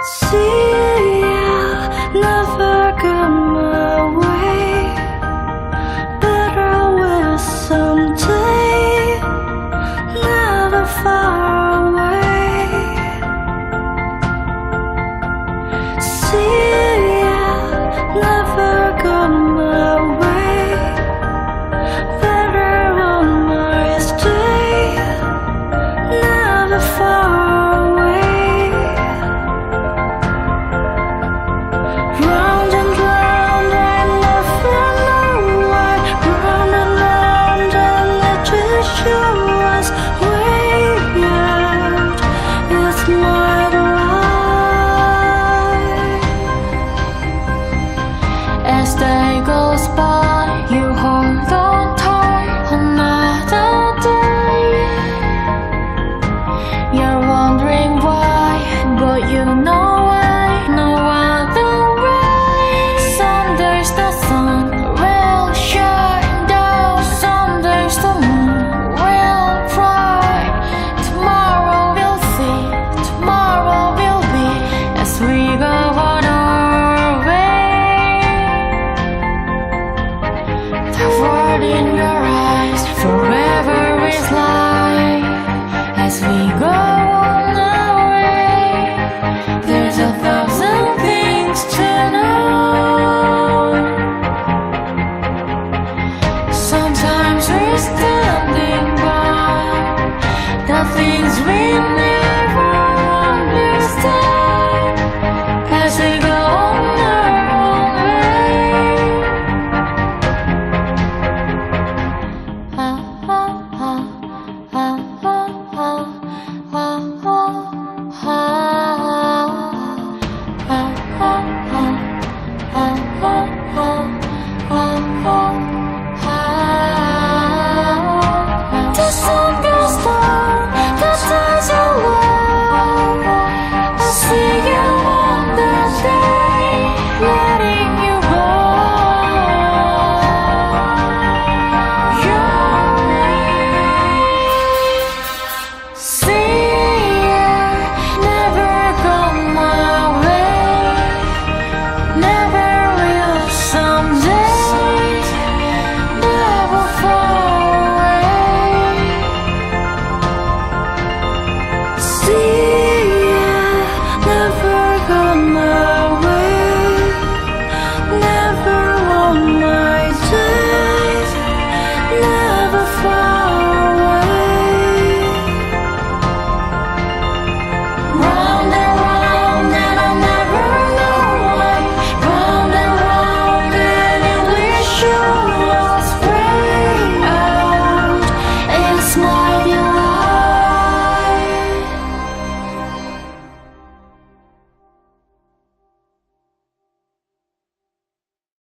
See, I'll never go my way, but I will someday, never far away. See, I'll never go my way, better on my stay, never far away. Round and round, I never know why. Round and round, and it just shows way out. It's my life. As day goes by, you hold on tight. Another day, you're wondering why, but you know why. No other way. Some days the sun will shine down, some days the moon will bright. Tomorrow we'll see, tomorrow will be, as we go on our way. The word in your eyes forever is light. As we go on our way, there's 1,000 things to know. Sometimes we're standing by the things we never understand, as we go on our own way. Ah, ah, ah, ah, ah, ah, ah, ah.